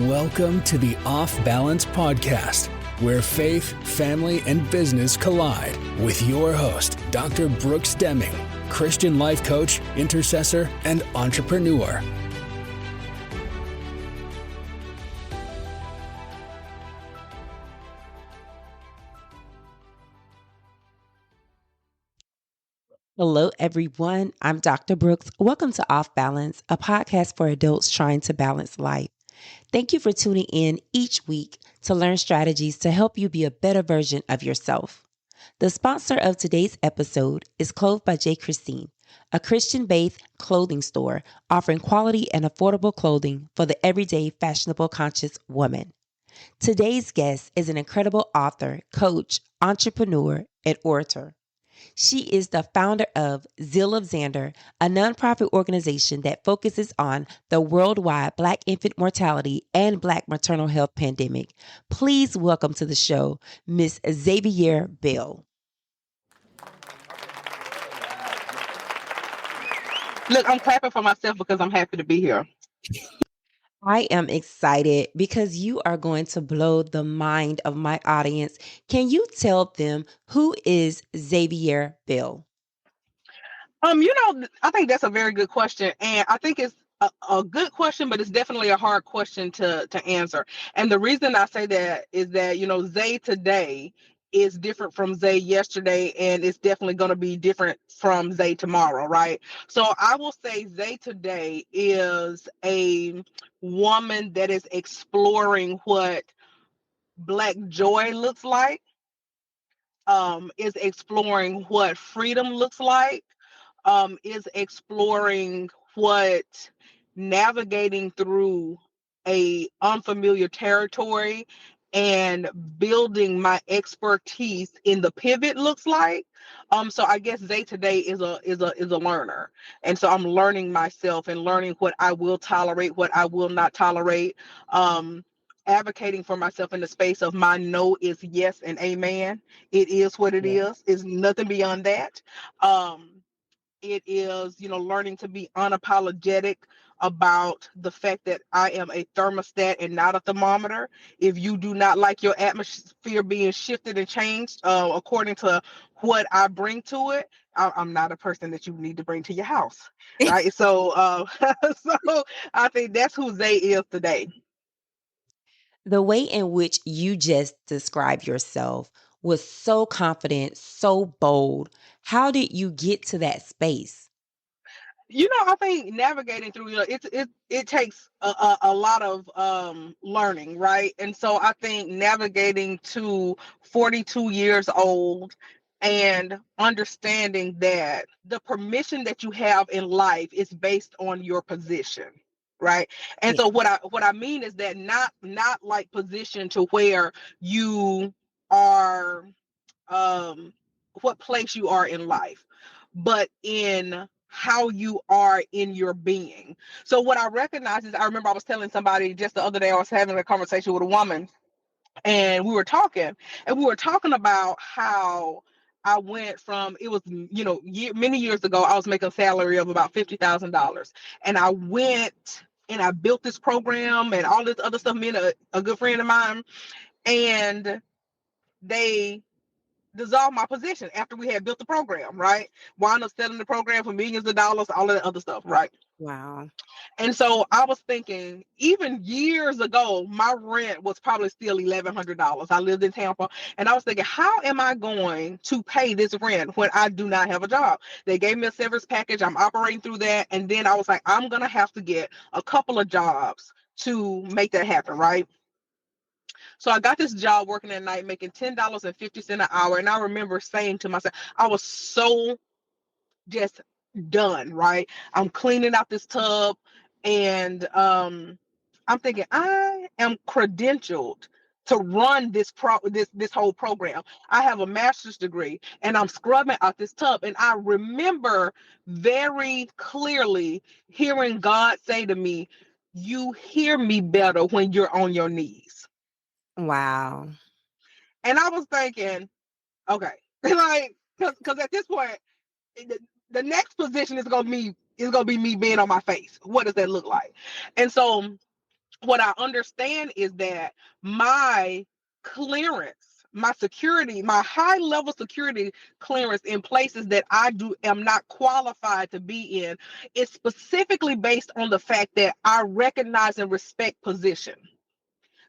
Welcome to the Off Balance Podcast, where faith, family, and business collide with your host, Dr. Brooks Deming, Christian life coach, intercessor, and entrepreneur. Hello, everyone. I'm Dr. Brooks. Welcome to Off Balance, a podcast for adults trying to balance life. Thank you for tuning in each week to learn strategies to help you be a better version of yourself. The sponsor of today's episode is Clothed by J. Christine, a Christian-based clothing store offering quality and affordable clothing for the everyday fashionable conscious woman. Today's guest is an incredible author, coach, entrepreneur, and orator. She is the founder of Zeal of Xander, a nonprofit organization that focuses on the worldwide Black infant mortality and Black maternal health pandemic. Please welcome to the show, Miss Xavier Bell. Look, I'm clapping for myself because I'm happy to be here. I am excited because you are going to blow the mind of my audience. Can you tell them who is Xavier Bell? I think that's a very good question. And I think it's a good question, but it's definitely a hard question to answer. And the reason I say that is that, Zay today is different from Zay yesterday, and it's definitely going to be different from Zay tomorrow, right? So I will say Zay today is a woman that is exploring what Black joy looks like, is exploring what freedom looks like, is exploring what navigating through a unfamiliar territory and building my expertise in the pivot looks like. So I guess Zay today is a learner, and so I'm learning myself and learning what I will tolerate, what I will not tolerate. Advocating for myself in the space of my no is yes and amen. It is what it is. It's nothing beyond that. It is, learning to be unapologetic about the fact that I am a thermostat and not a thermometer. If you do not like your atmosphere being shifted and changed according to what I bring to it, I'm not a person that you need to bring to your house, right? So, so I think that's who Zay is today. The way in which you just described yourself was so confident, so bold. How did you get to that space? I think navigating through, it takes a lot of learning, right? And so I think navigating to 42 years old and understanding that the permission that you have in life is based on your position, right? And so what I mean is that not like position to where you are, what place you are in life, but in how you are in your being. So what I recognize is, I remember I was telling somebody just the other day, I was having a conversation with a woman, and we were talking about how I went from, it was, many years ago, I was making a salary of about $50,000. And I went and I built this program and all this other stuff, me and a good friend of mine, and they dissolved my position after we had built the program, right? Wound up selling the program for millions of dollars, all of that other stuff, right? Wow. And so I was thinking, even years ago, my rent was probably still $1,100. I lived in Tampa, and I was thinking, how am I going to pay this rent when I do not have a job? They gave me a severance package. I'm operating through that. And then I was like, I'm going to have to get a couple of jobs to make that happen, right? So I got this job working at night, making $10.50 an hour. And I remember saying to myself, I was so just done, right? I'm cleaning out this tub, and I'm thinking, I am credentialed to run this whole program. I have a master's degree, and I'm scrubbing out this tub. And I remember very clearly hearing God say to me, you hear me better when you're on your knees. Wow. And I was thinking, okay, like, because at this point, the next position is gonna be me being on my face. What does that look like? And so what I understand is that my clearance, my security, my high level security clearance in places that am not qualified to be in is specifically based on the fact that I recognize and respect position.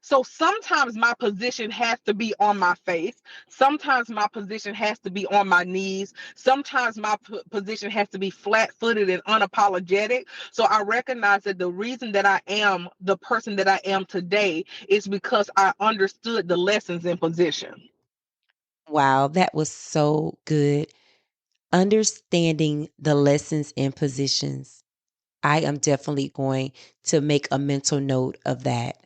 So sometimes my position has to be on my face. Sometimes my position has to be on my knees. Sometimes my position has to be flat-footed and unapologetic. So I recognize that the reason that I am the person that I am today is because I understood the lessons in position. Wow, that was so good. Understanding the lessons and positions. I am definitely going to make a mental note of that.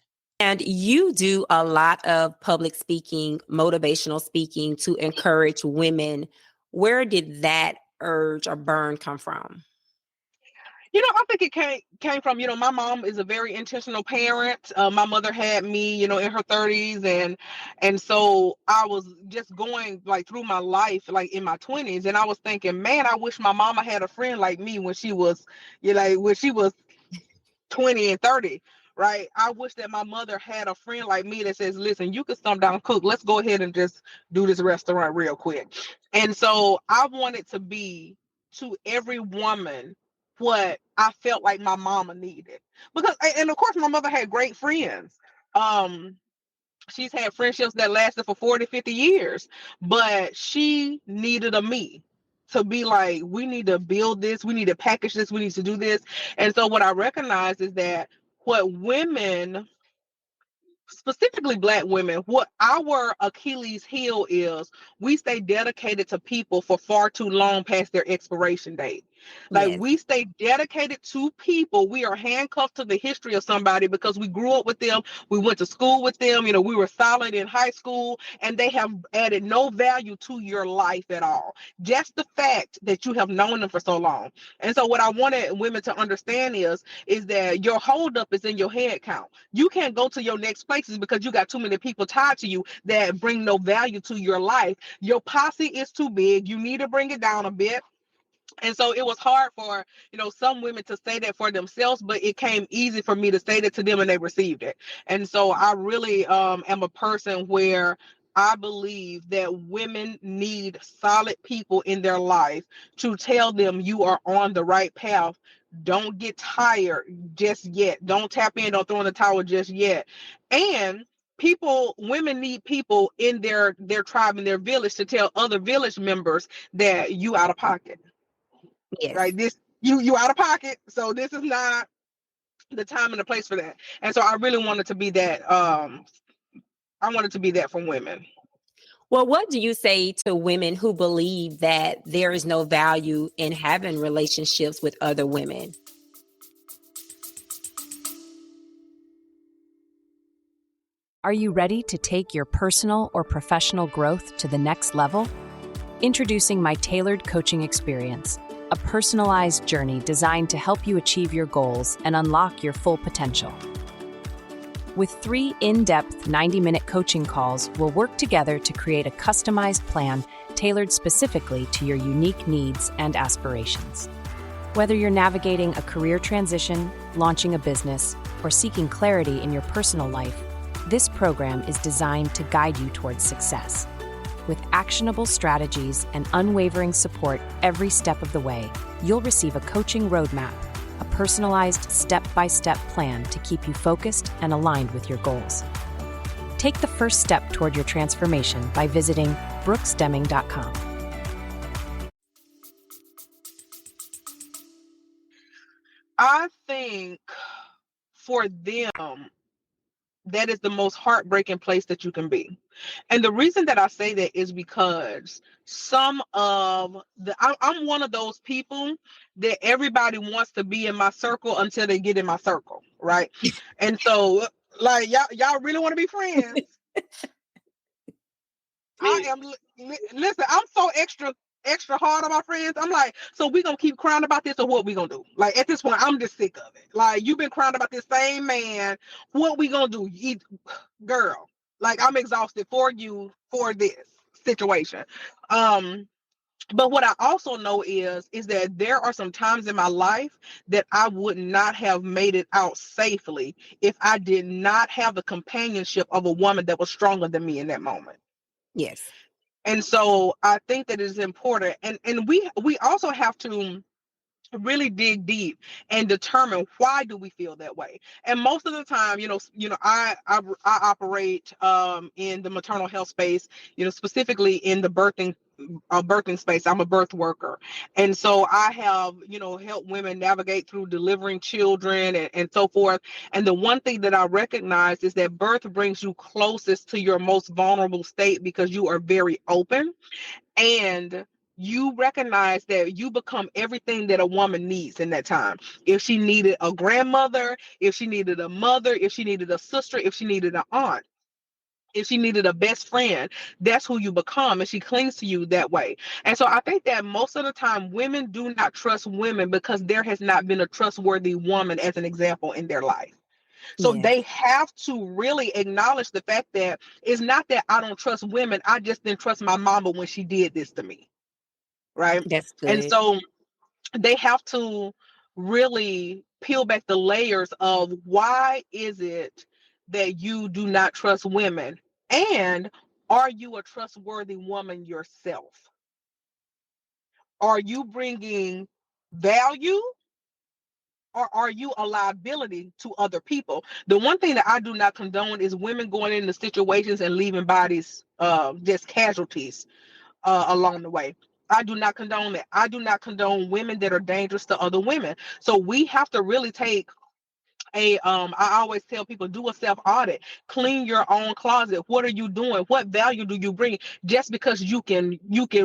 And you do a lot of public speaking, motivational speaking to encourage women. Where did that urge or burn come from? I think it came from, my mom is a very intentional parent. My mother had me, in her 30s, and so I was just going like through my life, like in my 20s, and I was thinking, man, I wish my mama had a friend like me when she was, when she was 20 and 30. Right. I wish that my mother had a friend like me that says, listen, you can stump down, cook. Let's go ahead and just do this restaurant real quick. And so I wanted to be to every woman what I felt like my mama needed. Because, and of course, my mother had great friends. She's had friendships that lasted for 40, 50 years, but she needed a me to be like, we need to build this, we need to package this, we need to do this. And so what I recognize is that what women, specifically Black women, what our Achilles heel is, we stay dedicated to people for far too long past their expiration date. Like, Yes. we stay dedicated to people. We are handcuffed to the history of somebody because we grew up with them. We went to school with them. We were solid in high school, and they have added no value to your life at all. Just the fact that you have known them for so long. And so what I wanted women to understand is that your holdup is in your head count. You can't go to your next places because you got too many people tied to you that bring no value to your life. Your posse is too big. You need to bring it down a bit. And so it was hard for, some women to say that for themselves, but it came easy for me to say that to them, and they received it. And so I really am a person where I believe that women need solid people in their life to tell them you are on the right path. Don't get tired just yet. Don't tap in, don't throw in the towel just yet. And women need people in their tribe, in their village, to tell other village members that you out of pocket. Yes. Right? This you out of pocket, so this is not the time and the place for that. And so I really wanted to be that. I wanted to be that for women. Well, what do you say to women who believe that there is no value in having relationships with other women? Are you ready to take your personal or professional growth to the next level? Introducing my tailored coaching experience, a personalized journey designed to help you achieve your goals and unlock your full potential. With 3 in-depth 90-minute coaching calls, we'll work together to create a customized plan tailored specifically to your unique needs and aspirations. Whether you're navigating a career transition, launching a business, or seeking clarity in your personal life, this program is designed to guide you towards success. With actionable strategies and unwavering support every step of the way, you'll receive a coaching roadmap, a personalized step-by-step plan to keep you focused and aligned with your goals. Take the first step toward your transformation by visiting brooksdeming.com. I think for them, that is the most heartbreaking place that you can be. And the reason that I say that is because I'm one of those people that everybody wants to be in my circle until they get in my circle, right? And so, like, y'all really want to be friends. Listen, I'm so extra hard on my friends. I'm like, so we gonna keep crying about this, or what we gonna do? Like, at this point, I'm just sick of it. Like, you've been crying about this same man. What we gonna do? Girl, like, I'm exhausted for you for this situation. But what I also know is that there are some times in my life that I would not have made it out safely if I did not have the companionship of a woman that was stronger than me in that moment. Yes. And so I think that it is important. And we also have to really dig deep and determine why do we feel that way. And most of the time, I operate in the maternal health space, specifically in the birthing space. I'm a birth worker, and so I have helped women navigate through delivering children and so forth. And the one thing that I recognize is that birth brings you closest to your most vulnerable state because you are very open, and you recognize that you become everything that a woman needs in that time. If she needed a grandmother, if she needed a mother, if she needed a sister, if she needed an aunt, if she needed a best friend, that's who you become, and she clings to you that way. And so I think that most of the time women do not trust women because there has not been a trustworthy woman as an example in their life. So Yes. they have to really acknowledge the fact that it's not that I don't trust women, I just didn't trust my mama when she did this to me, right? That's And good. so they have to really peel back the layers of why is it that you do not trust women, and are you a trustworthy woman yourself? Are you bringing value, or are you a liability to other people? The one thing that I do not condone is women going into situations and leaving bodies just casualties along the way. I do not condone that. I do not condone women that are dangerous to other women. So we have to really take I always tell people, do a self audit, clean your own closet. What are you doing? What value do you bring? Just because you can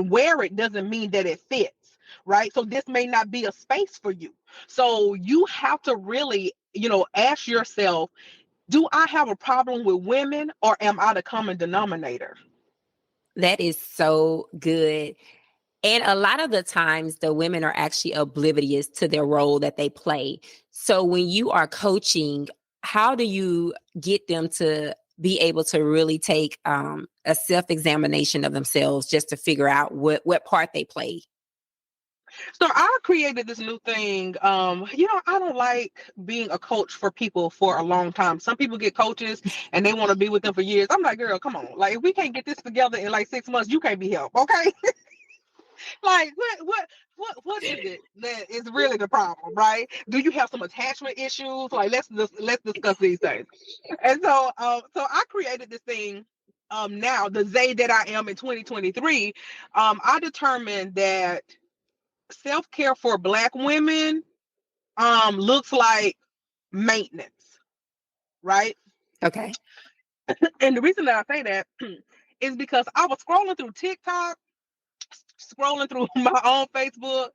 wear it doesn't mean that it fits, right? So this may not be a space for you. So you have to really, ask yourself, do I have a problem with women, or am I the common denominator? That is so good. And a lot of the times, the women are actually oblivious to their role that they play. So when you are coaching, how do you get them to be able to really take a self-examination of themselves just to figure out what part they play? So I created this new thing. I don't like being a coach for people for a long time. Some people get coaches and they want to be with them for years. I'm like, girl, come on. Like, if we can't get this together in like 6 months, you can't be helped, okay? Like, what is it that is really the problem, right? Do you have some attachment issues? Like, let's discuss these things. And so I created this thing. Now the Zay that I am in 2023, I determined that self-care for Black women looks like maintenance, right? Okay. And the reason that I say that is because I was scrolling through TikTok, scrolling through my own Facebook,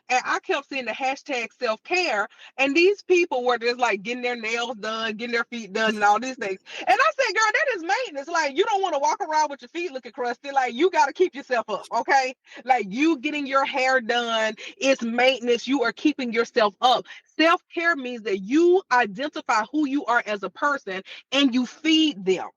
and I kept seeing the hashtag self-care, and these people were just like getting their nails done, getting their feet done, and all these things. And I said, girl, that is maintenance. Like, you don't want to walk around with your feet looking crusty. Like, you got to keep yourself up, okay? Like, you getting your hair done is maintenance. You are keeping yourself up. Self-care means that you identify who you are as a person and you feed them.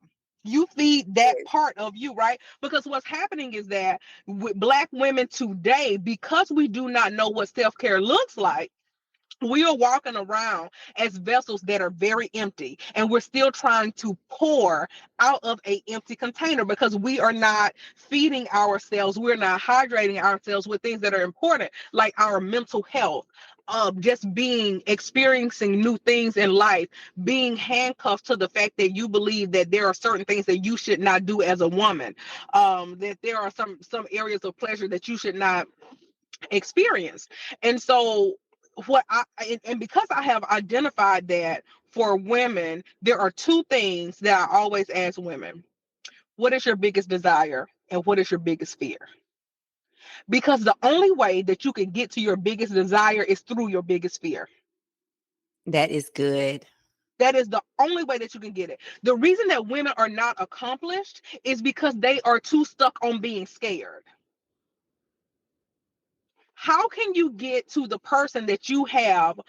You feed that part of you, right? Because what's happening is that with Black women today, because we do not know what self-care looks like, we are walking around as vessels that are very empty, and we're still trying to pour out of a empty container because we are not feeding ourselves, we're not hydrating ourselves with things that are important, like our mental health, just experiencing new things in life, being handcuffed to the fact that you believe that there are certain things that you should not do as a woman, that there are some areas of pleasure that you should not experience. And so because I have identified that for women, there are two things that I always ask women. What is your biggest desire, and what is your biggest fear? Because the only way that you can get to your biggest desire is through your biggest fear. That is good. That is the only way that you can get it. The reason that women are not accomplished is because they are too stuck on being scared. How can you get to the person that you have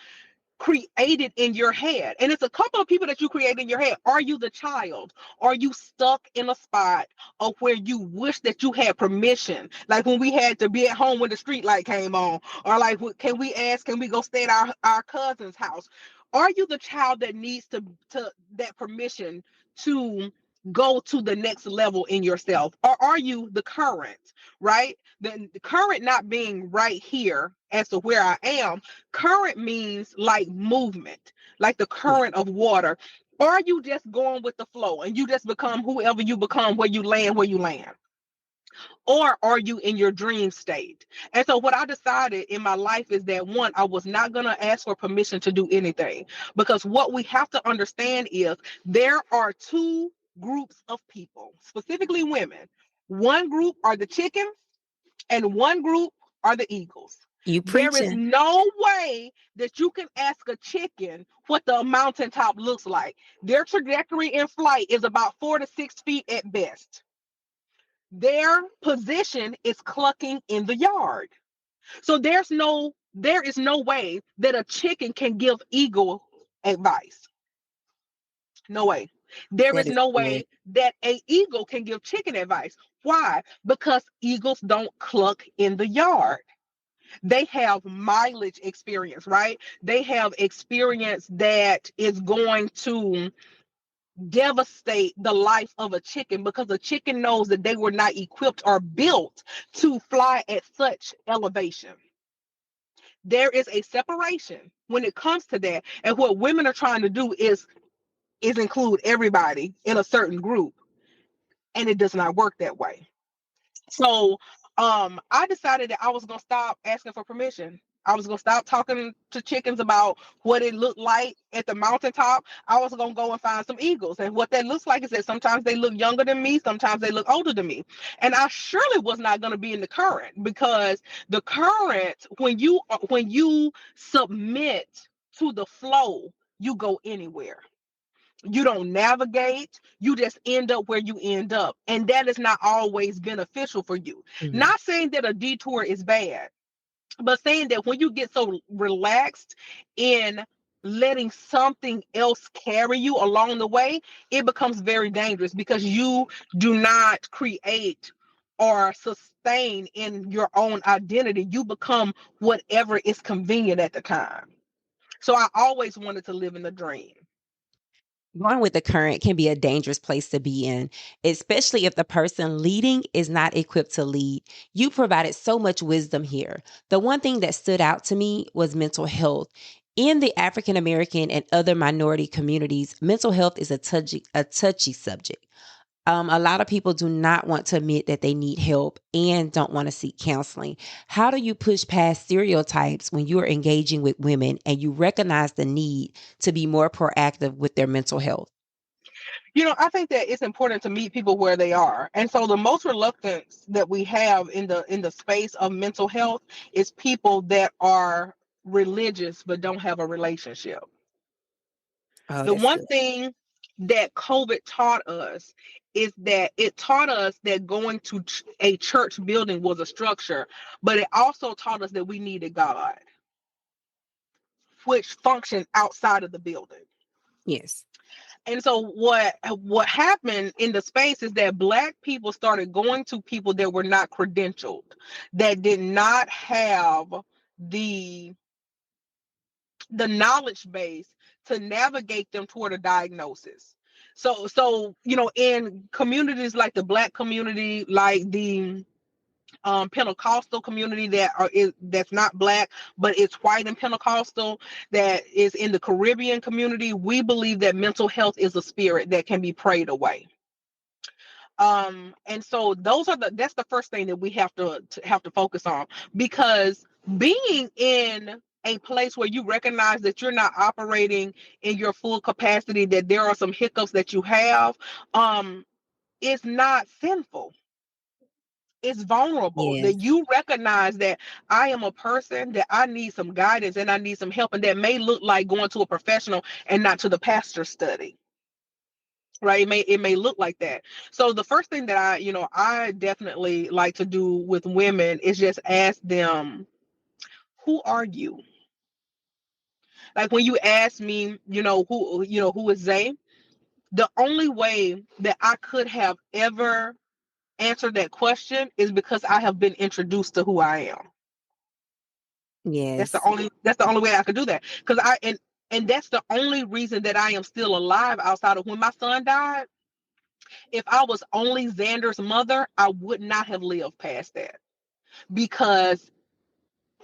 created in your head. And it's a couple of people that you create in your head. Are you the child? Are you stuck in a spot of where you wish that you had permission? Like when we had to be at home when the street light came on, or like, can we go stay at our cousin's house? Are you the child that needs to that permission to go to the next level in yourself? Or are you the current, right? The current not being right here as to where I am. Current means like movement, like the current of water. Or are you just going with the flow and you just become whoever you become, where you land? Or are you in your dream state? And so what I decided in my life is that, one, I was not going to ask for permission to do anything, because what we have to understand is there are two groups of people, specifically women. One group are the chickens and one group are the eagles. You There is preaching. no way that you can ask a chicken what the mountaintop looks like. Their trajectory in flight is about 4 to 6 feet at best. Their position is clucking in the yard. So there is no way that a chicken can give eagle advice. No way. There That is is no good. way that a eagle can give chicken advice. Why? Because eagles don't cluck in the yard. They have mileage experience, right? They have experience that is going to devastate the life of a chicken, because a chicken knows that they were not equipped or built to fly at such elevation. There is a separation when it comes to that. And what women are trying to do is include everybody in a certain group. And it does not work that way. So I decided that I was gonna stop asking for permission. I was gonna stop talking to chickens about what it looked like at the mountaintop. I was gonna go and find some eagles. And what that looks like is that sometimes they look younger than me, sometimes they look older than me. And I surely was not gonna be in the current, because the current, when you submit to the flow, you go anywhere. You don't navigate, you just end up where you end up, and that is not always beneficial for you. Mhm. Not saying that a detour is bad, but saying that when you get so relaxed in letting something else carry you along the way, it becomes very dangerous, because you do not create or sustain in your own identity. You become whatever is convenient at the time. So I always wanted to live in the dream. Going with the current can be a dangerous place to be in, especially if the person leading is not equipped to lead. You provided so much wisdom here. The one thing that stood out to me was mental health. In the African American and other minority communities, mental health is a touchy subject. A lot of people do not want to admit that they need help and don't want to seek counseling. How do you push past stereotypes when you are engaging with women and you recognize the need to be more proactive with their mental health? I think that it's important to meet people where they are. And so the most reluctance that we have in the space of mental health is people that are religious but don't have a relationship. Oh, The that's one good. thing that COVID taught us is that it taught us that going to a church building was a structure, but it also taught us that we needed God, which functioned outside of the building. Yes. And so what happened in the space is that Black people started going to people that were not credentialed, that did not have the knowledge base to navigate them toward a diagnosis. So in communities like the Black community, like the Pentecostal community that's not Black, but it's white and Pentecostal, that is in the Caribbean community, we believe that mental health is a spirit that can be prayed away. And so that's the first thing that we have to focus on, because being in a place where you recognize that you're not operating in your full capacity, that there are some hiccups that you have, is not sinful. It's vulnerable, Yes. that you recognize that I am a person, that I need some guidance and I need some help, and that may look like going to a professional and not to the pastor's study, right? It may look like that. So the first thing that I definitely like to do with women is just ask them, who are you? Like when you ask me, who is Zay? The only way that I could have ever answered that question is because I have been introduced to who I am. Yes. That's the only way I could do that. Because and that's the only reason that I am still alive outside of when my son died. If I was only Xander's mother, I would not have lived past that. Because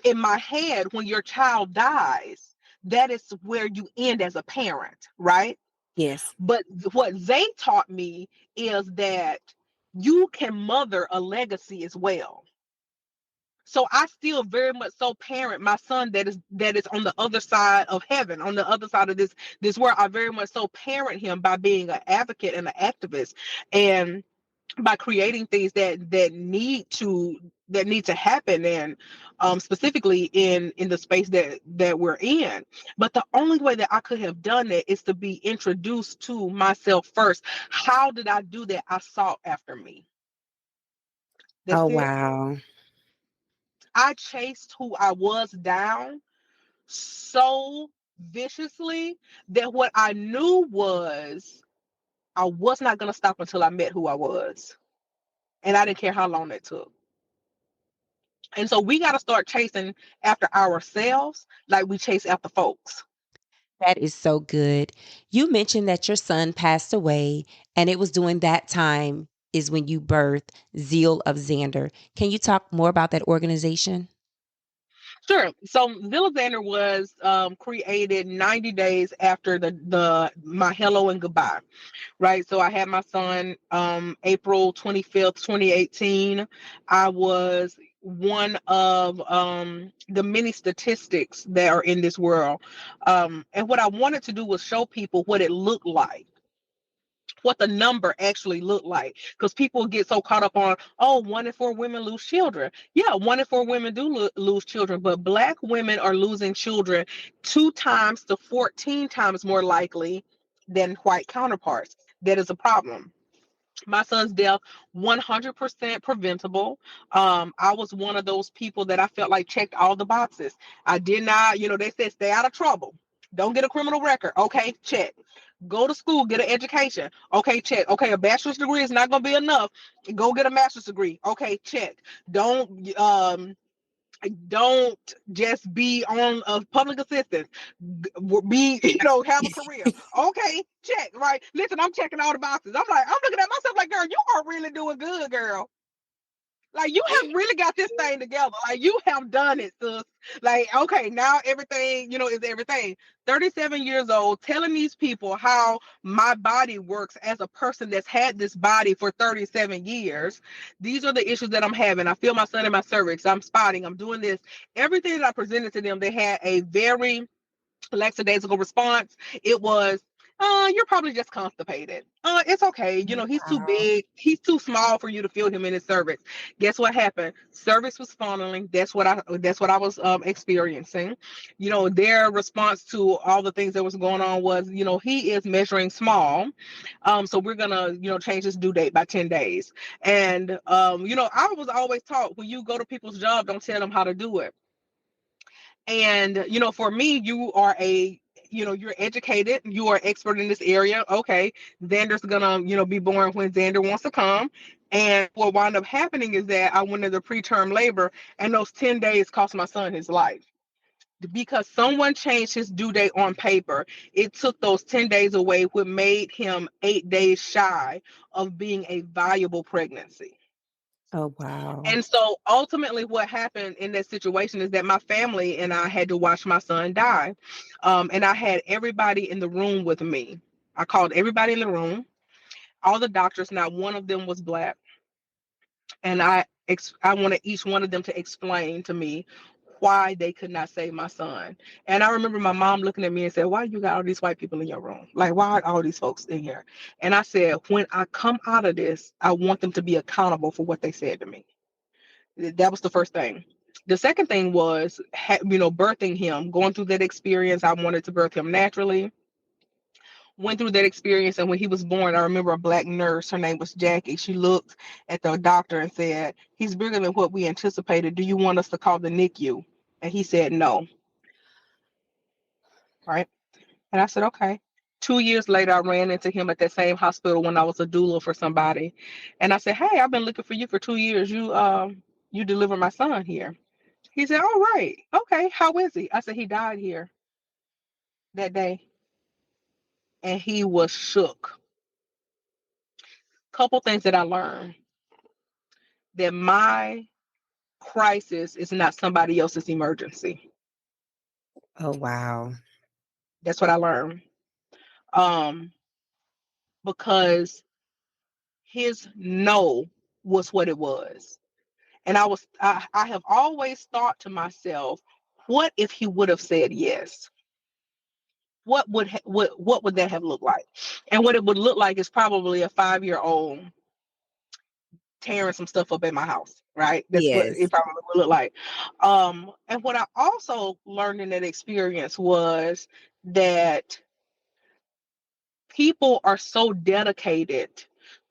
in my head, when your child dies, that is where you end as a parent, right? Yes. But what Zay taught me is that you can mother a legacy as well. So I still very much so parent my son that is on the other side of heaven, on the other side of this world. I very much so parent him by being an advocate and an activist, and by creating things that need to happen, and specifically in the space that we're in. But the only way that I could have done that is to be introduced to myself first. How did I do that? I sought after me. That's Oh, it. wow. I chased who I was down so viciously that what I knew was I was not going to stop until I met who I was. And I didn't care how long that took. And so we got to start chasing after ourselves like we chase after folks. That is so good. You mentioned that your son passed away, and it was during that time is when you birthed Zeal of Xander. Can you talk more about that organization? Sure. So Xander was created 90 days after my hello and goodbye, right? So I had my son April 25th, 2018. I was one of the many statistics that are in this world. And what I wanted to do was show people what it looked like, what the number actually looked like, because people get so caught up on, oh, 1 in 4 women lose children. Yeah, 1 in 4 women do lose children, but Black women are losing children 2 times to 14 times more likely than white counterparts. That is a problem. My son's death, 100% preventable. I was one of those people that I felt like checked all the boxes. I did not, they said stay out of trouble, don't get a criminal record. Okay, check. Go to school, get an education. Okay, check. Okay, a bachelor's degree is not going to be enough. Go get a master's degree. Okay, check. Don't just be on a public assistance. Be, have a career. Okay, check. Right. Listen, I'm checking all the boxes. I'm looking at myself like, girl, you are really doing good, girl. Like, you have really got this thing together. Like, you have done it, sis. Like, okay, now everything, is everything. 37 years old, telling these people how my body works as a person that's had this body for 37 years. These are the issues that I'm having. I feel my son in my cervix. I'm spotting. I'm doing this. Everything that I presented to them, they had a very lackadaisical response. It was, you're probably just constipated. It's okay. He's too big. He's too small for you to feel him in his cervix. Guess what happened? Cervix was funneling. That's what I was experiencing. Their response to all the things that was going on was, he is measuring small. So we're gonna, change his due date by 10 days. And I was always taught, when you go to people's job, don't tell them how to do it. And, for me, you're educated, you are expert in this area. Okay, Xander's gonna, be born when Xander wants to come. And what wound up happening is that I went into preterm labor, and those 10 days cost my son his life. Because someone changed his due date on paper, it took those 10 days away, which made him 8 days shy of being a viable pregnancy. Oh, wow. And so ultimately what happened in that situation is that my family and I had to watch my son die. And I had everybody in the room with me. I called everybody in the room, all the doctors, not one of them was Black. And I wanted each one of them to explain to me why they could not save my son. And I remember my mom looking at me and said, why you got all these white people in your room? Like, why are all these folks in here? And I said, when I come out of this, I want them to be accountable for what they said to me. That was the first thing. The second thing was, birthing him, going through that experience. I wanted to birth him naturally. Went through that experience, and when he was born, I remember a Black nurse, her name was Jackie. She looked at the doctor and said, he's bigger than what we anticipated. Do you want us to call the NICU? And he said no. right? And I said, okay. 2 years later, I ran into him at that same hospital when I was a doula for somebody. And I said, hey, I've been looking for you for 2 years. You delivered my son here. He said, all right. Okay. How is he? I said, he died here that day. And he was shook. Couple things that I learned: that my crisis is not somebody else's emergency. Oh, wow. That's what I learned. Because his no was what it was. And I have always thought to myself, what if he would have said yes? What would that have looked like? And what it would look like is probably a 5-year-old tearing some stuff up in my house, right? That's what Yes. it probably would look like. And what I also learned in that experience was that people are so dedicated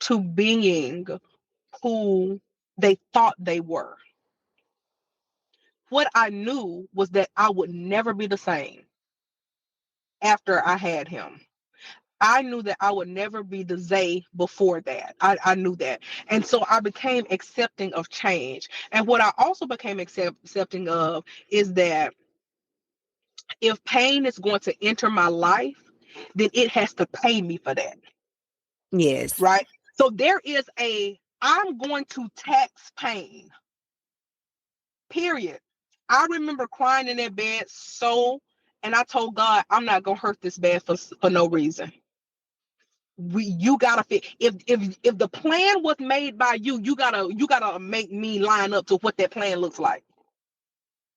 to being who they thought they were. What I knew was that I would never be the same after I had him. I knew that I would never be the Zay before that. I knew that. And so I became accepting of change. And what I also became accepting of is that if pain is going to enter my life, then it has to pay me for that. Yes. Right? So there is I'm going to tax pain. Period. I remember crying in that bed and I told God, I'm not gonna hurt this bed for no reason. You gotta fit. If the plan was made by you, you gotta make me line up to what that plan looks like.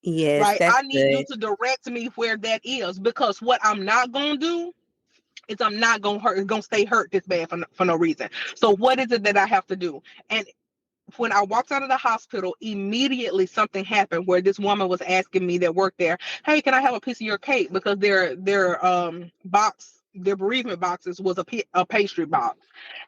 Yes, Right? that's I need you good. to direct me where that is, because what I'm not gonna do is I'm not gonna stay hurt this bad for no reason. So what is it that I have to do? And when I walked out of the hospital, immediately something happened where this woman was asking me that worked there, hey, can I have a piece of your cake? Because their bereavement boxes was a pastry box.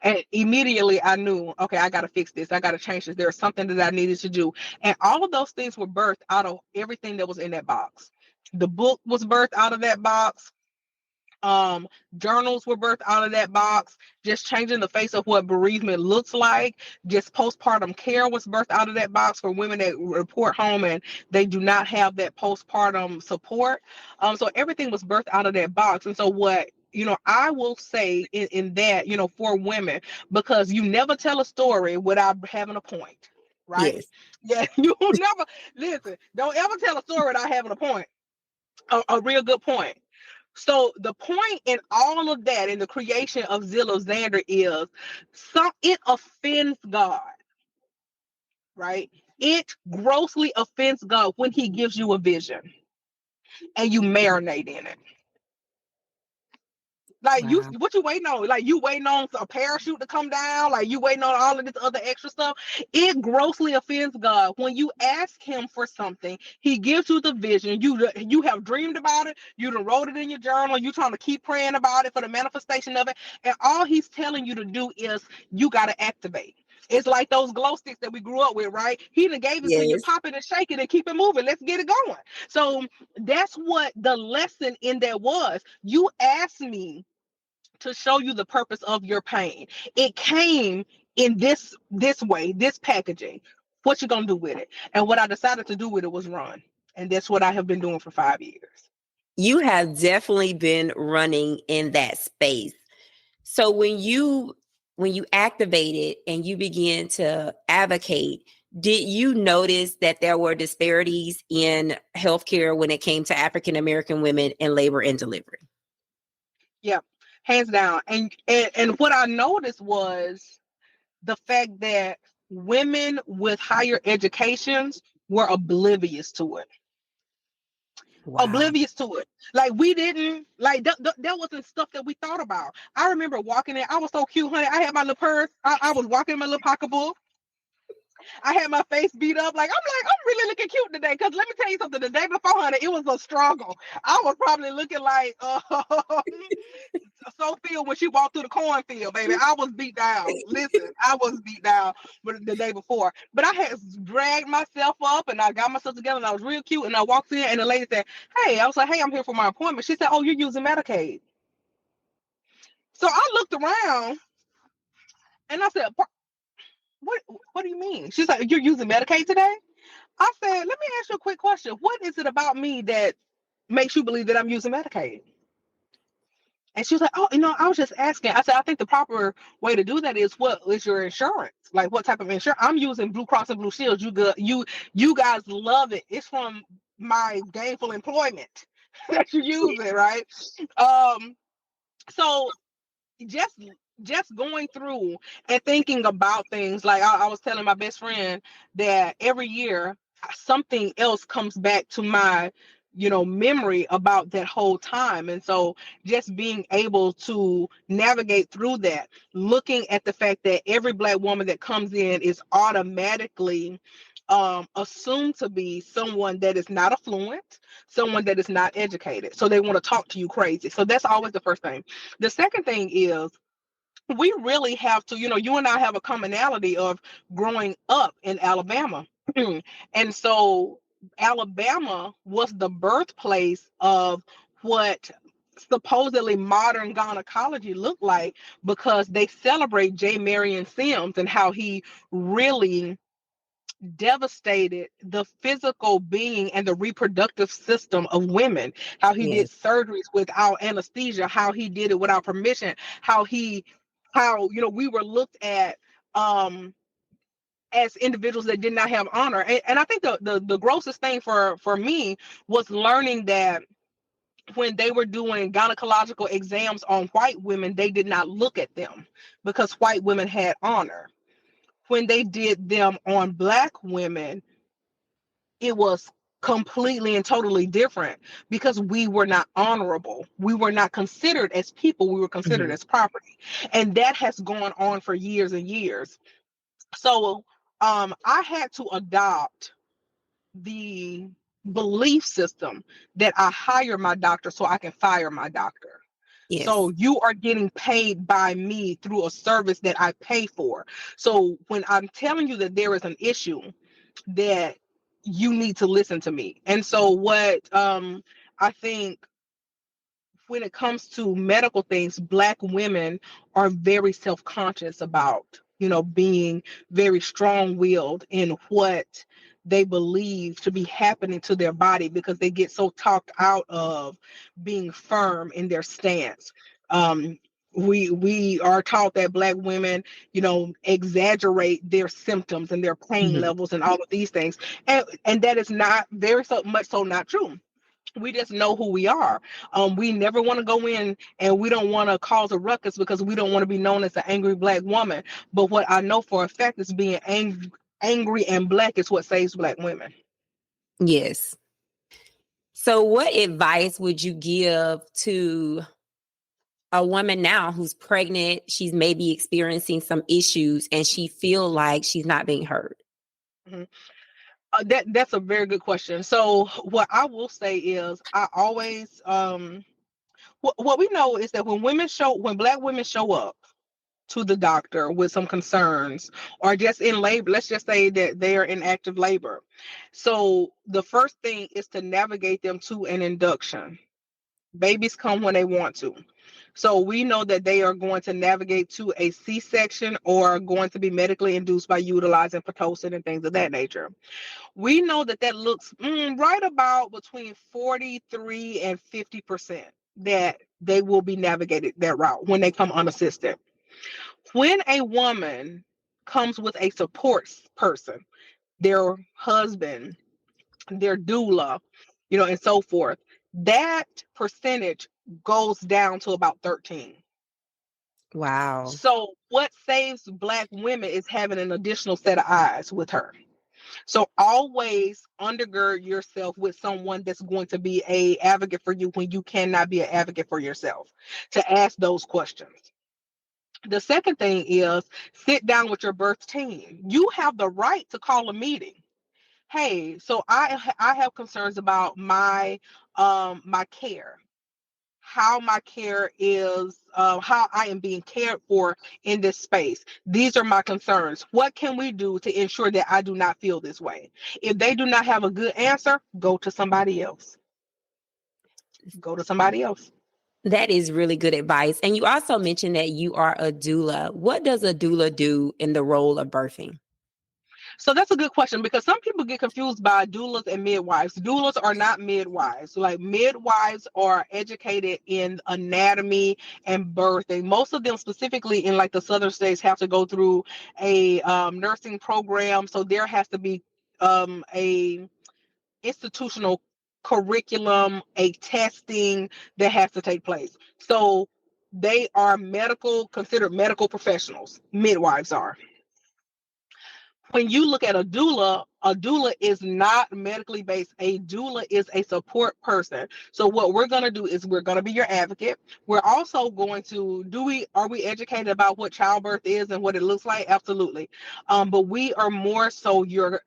And immediately I knew, okay, I got to fix this. I got to change this. There's something that I needed to do. And all of those things were birthed out of everything that was in that box. The book was birthed out of that box. Journals were birthed out of that box. Just changing the face of what bereavement looks like. Just postpartum care was birthed out of that box for women that report home and they do not have that postpartum support. So everything was birthed out of that box. And so what I will say in that, for women, because you never tell a story without having a point, right? Yes. Yeah, you never listen. Don't ever tell a story without having a point, a real good point. So the point in all of that, in the creation of Zillow Xander, is it offends God, right? It grossly offends God when he gives you a vision and you marinate in it. Like Wow. what you waiting on? Like you waiting on a parachute to come down? Like you waiting on all of this other extra stuff? It grossly offends God when you ask him for something. He gives you the vision. You have dreamed about it. You done wrote it in your journal. You trying to keep praying about it for the manifestation of it. And all he's telling you to do is you got to activate. It's like those glow sticks that we grew up with, right? He done gave it to you, Yes. pop it and shake it and keep it moving. Let's get it going. So that's what the lesson in that was. You asked me to show you the purpose of your pain. It came in this way, this packaging. What you gonna do with it? And what I decided to do with it was run. And that's what I have been doing for 5 years. You have definitely been running in that space. So when you activated and you began to advocate, did you notice that there were disparities in healthcare when it came to African American women in labor and delivery? Yeah, hands down. And what I noticed was the fact that women with higher educations were oblivious to it. Wow. Oblivious to it. Like we didn't like that wasn't stuff that we thought about. I remember walking in. I was so cute, honey. I had my little purse. I was walking in my little pocketbook. I had my face beat up. I'm really looking cute today. Cause let me tell you something. The day before, honey, it was a struggle. I was probably looking like Sophia when she walked through the cornfield, baby. I was beat down. Listen, I was beat down the day before. But I had dragged myself up and I got myself together and I was real cute. And I walked in and the lady said, hey, I was like, hey, I'm here for my appointment. She said, oh, you're using Medicaid. So I looked around and I said, what do you mean? She's like, you're using Medicaid today? I said, let me ask you a quick question. What is it about me that makes you believe that I'm using Medicaid? And she was like, oh, I was just asking. I said, I think the proper way to do that is, what is your insurance? Like, what type of insurance? I'm using Blue Cross and Blue Shield. You guys love it. It's from my gainful employment that you use it, right? So just going through and thinking about things, like I was telling my best friend that every year something else comes back to my memory about that whole time. And so just being able to navigate through that, looking at the fact that every Black woman that comes in is automatically assumed to be someone that is not affluent, someone that is not educated, so they want to talk to you crazy. So that's always the first thing. The second thing is, we really have to, you and I have a commonality of growing up in Alabama. And so Alabama was the birthplace of what supposedly modern gynecology looked like, because they celebrate J. Marion Sims and how he really devastated the physical being and the reproductive system of women, how he did surgeries without anesthesia, how he did it without permission, how we were looked at as individuals that did not have honor. And I think the grossest thing for me was learning that when they were doing gynecological exams on white women, they did not look at them because white women had honor. When they did them on Black women, it was completely and totally different, because we were not honorable. We were not considered as people. We were considered as property. And that has gone on for years and years. So I had to adopt the belief system that I hire my doctor so I can fire my doctor. Yes. So you are getting paid by me through a service that I pay for. So when I'm telling you that there is an issue, that you need to listen to me. And so what I think when it comes to medical things, Black women are very self-conscious about, being very strong-willed in what they believe to be happening to their body, because they get so talked out of being firm in their stance. We are taught that Black women, exaggerate their symptoms and their pain levels and all of these things. And that is not very so much so not true. We just know who we are. We never want to go in and we don't want to cause a ruckus because we don't want to be known as an angry Black woman. But what I know for a fact is being angry and Black is what saves Black women. Yes. So what advice would you give to a woman now who's pregnant, she's maybe experiencing some issues and she feel like she's not being heard? That's a very good question. So what I will say is, I always what we know is that when Black women show up to the doctor with some concerns or just in labor, let's just say that they are in active labor. So the first thing is to navigate them to an induction. Babies come when they want to. So we know that they are going to navigate to a C-section or going to be medically induced by utilizing Pitocin and things of that nature. We know that looks right about between 43 and 50% that they will be navigated that route when they come unassisted. When a woman comes with a support person, their husband, their doula, and so forth, that percentage goes down to about 13. Wow. So what saves Black women is having an additional set of eyes with her. So always undergird yourself with someone that's going to be an advocate for you when you cannot be an advocate for yourself, to ask those questions. The second thing is sit down with your birth team. You have the right to call a meeting. Hey, so I have concerns about my care, how my care is, how I am being cared for in this space. These are my concerns. What can we do to ensure that I do not feel this way? If they do not have a good answer, go to somebody else. Go to somebody else. That is really good advice. And you also mentioned that you are a doula. What does a doula do in the role of birthing? So that's a good question, because some people get confused by doulas and midwives. Doulas are not midwives. Like, midwives are educated in anatomy and birthing. Most of them, specifically in like the southern states, have to go through a nursing program. So there has to be a institutional curriculum, a testing that has to take place. So they are considered medical professionals. Midwives are. When you look at a doula is not medically based. A doula is a support person. So what we're going to do is we're going to be your advocate. We're also going to are we educated about what childbirth is and what it looks like? Absolutely. But we are more so your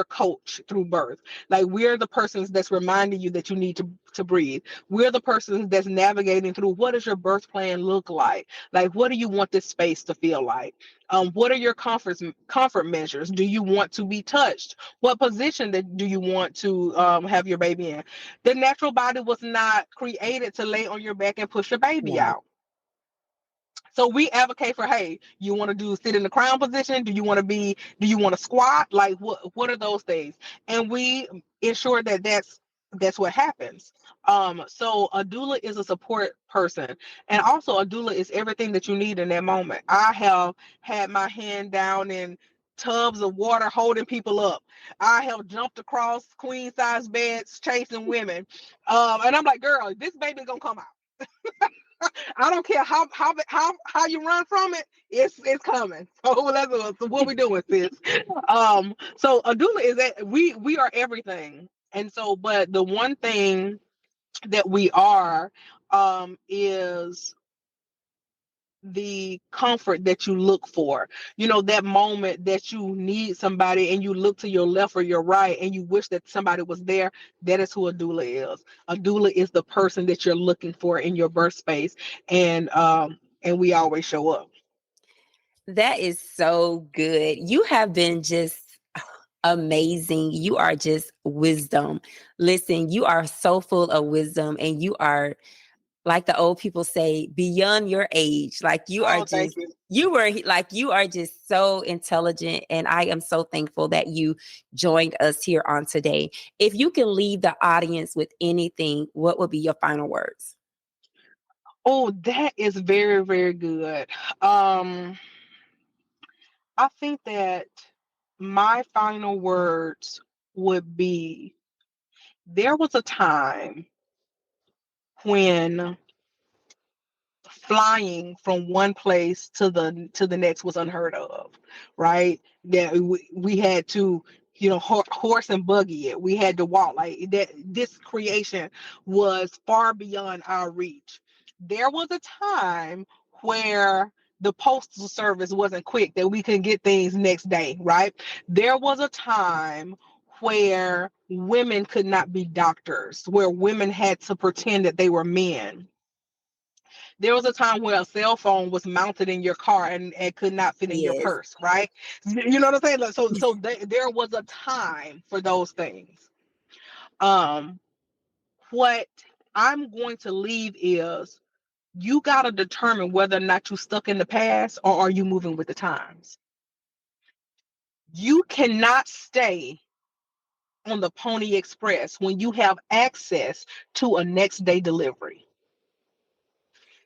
coach through birth. Like, we're the persons that's reminding you that you need to breathe. We're the persons that's navigating through, what does your birth plan look like? Like, what do you want this space to feel like? What are your comfort measures? Do you want to be touched? What position do you want to have your baby in? The natural body was not created to lay on your back and push your baby out. So we advocate for, hey, you want to sit in the crown position? Do you want to squat? Like, what are those things? And we ensure that that's what happens. So a doula is a support person, and also a doula is everything that you need in that moment. I have had my hand down in tubs of water holding people up. I have jumped across queen size beds chasing women, and I'm like, girl, this baby's gonna come out. I don't care how you run from it, it's coming. So that's what we're doing, sis. So a doula is that we are everything. And so, but the one thing that we are is the comfort that you look for. That moment that you need somebody and you look to your left or your right and you wish that somebody was there. That is who a doula is. A doula is the person that you're looking for in your birth space, and we always show up. That is so good. You have been just amazing. You are just wisdom. Listen, you are so full of wisdom, and you are, like the old people say, beyond your age. Like, you are just, you are just so intelligent. And I am so thankful that you joined us here on today. If you can leave the audience with anything, what would be your final words? Oh, that is very, very good. I think that my final words would be, there was a time when flying from one place to the next was unheard of, right? That we had to, horse and buggy it. We had to walk. Like, that this creation was far beyond our reach. There was a time where the postal service wasn't quick, that we could get things next day, right? There was a time where women could not be doctors, where women had to pretend that they were men. There was a time where a cell phone was mounted in your car and could not fit in your purse, right? You know what I'm saying? So there was a time for those things. What I'm going to leave is, you got to determine whether or not you're stuck in the past or are you moving with the times. You cannot stay on the Pony Express when you have access to a next day delivery.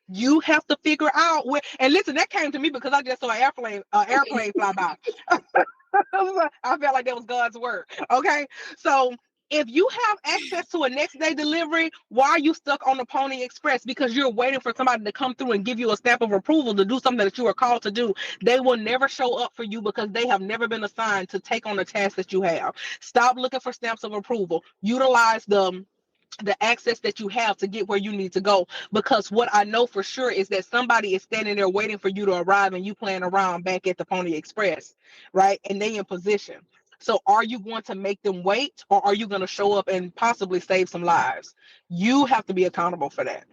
You have to figure out where, and listen, that came to me because I just saw an airplane fly by. I felt like that was God's word. Okay. So if you have access to a next day delivery, why are you stuck on the Pony Express? Because you're waiting for somebody to come through and give you a stamp of approval to do something that you are called to do. They will never show up for you because they have never been assigned to take on the task that you have. Stop looking for stamps of approval. Utilize the access that you have to get where you need to go. Because what I know for sure is that somebody is standing there waiting for you to arrive, and you playing around back at the Pony Express, right? And they in position. So are you going to make them wait, or are you going to show up and possibly save some lives? You have to be accountable for that.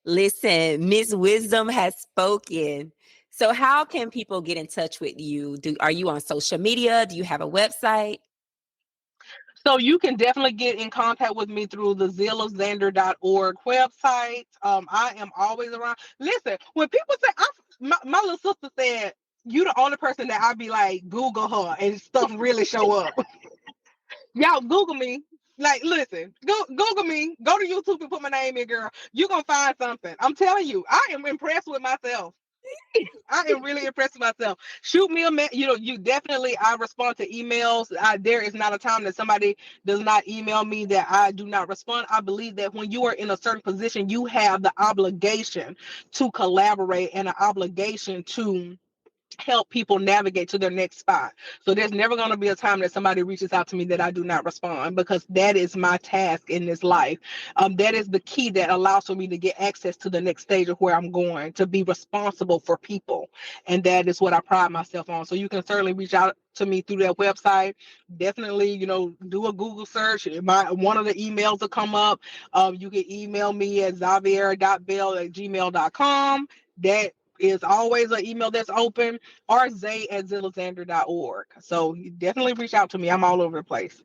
Listen, Miss Wisdom has spoken. So how can people get in touch with you? Are you on social media? Do you have a website? So you can definitely get in contact with me through the zealofxander.org website. I am always around. Listen, when people say, my little sister said, you the only person that I be like, Google her and stuff really show up. Y'all Google me. Like, listen, Google me. Go to YouTube and put my name in, girl. You're going to find something. I'm telling you, I am impressed with myself. I am really impressed with myself. Shoot me a you definitely, I respond to emails. There is not a time that somebody does not email me that I do not respond. I believe that when you are in a certain position, you have the obligation to collaborate and an obligation to help people navigate to their next spot. So there's never going to be a time that somebody reaches out to me that I do not respond, because that is my task in this life. That is the key that allows for me to get access to the next stage of where I'm going, to be responsible for people. And that is what I pride myself on. So you can certainly reach out to me through that website. Definitely, do a Google search. One of the emails will come up. You can email me at xavier.bell@gmail.com. That is always an email that's open, or zay@zealofxander.org. So you definitely reach out to me. I'm all over the place.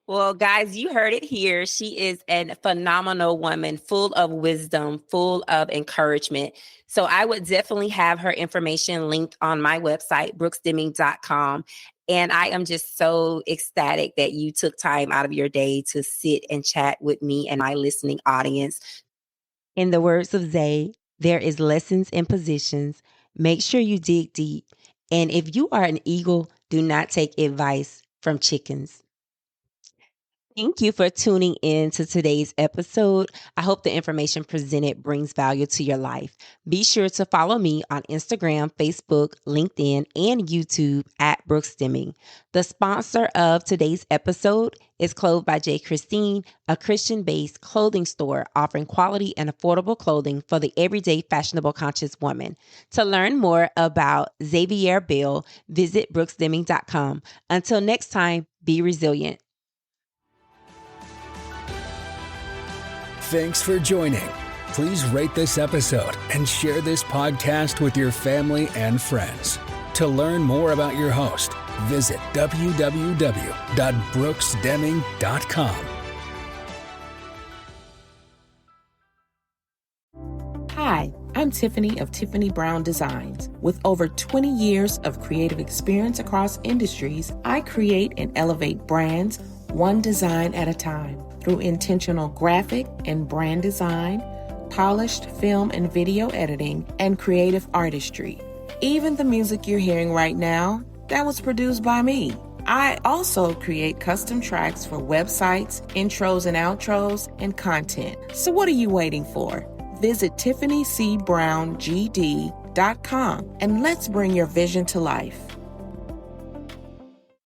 Well, guys, you heard it here. She is a phenomenal woman, full of wisdom, full of encouragement. So I would definitely have her information linked on my website, brooksdeming.com. And I am just so ecstatic that you took time out of your day to sit and chat with me and my listening audience. In the words of Zay, there is lessons in positions. Make sure you dig deep. And if you are an eagle, do not take advice from chickens. Thank you for tuning in to today's episode. I hope the information presented brings value to your life. Be sure to follow me on Instagram, Facebook, LinkedIn, and YouTube at Brooks Deming. The sponsor of today's episode is Clothed by J. Christine, a Christian-based clothing store offering quality and affordable clothing for the everyday fashionable conscious woman. To learn more about Xavier Bell, visit brooksdeming.com. Until next time, be resilient. Thanks for joining. Please rate this episode and share this podcast with your family and friends. To learn more about your host, visit www.brooksdeming.com. Hi, I'm Tiffany of Tiffany Brown Designs. With over 20 years of creative experience across industries, I create and elevate brands one design at a time through intentional graphic and brand design, polished film and video editing, and creative artistry. Even the music you're hearing right now, that was produced by me. I also create custom tracks for websites, intros and outros, and content. So what are you waiting for? Visit TiffanyCBrownGD.com and let's bring your vision to life.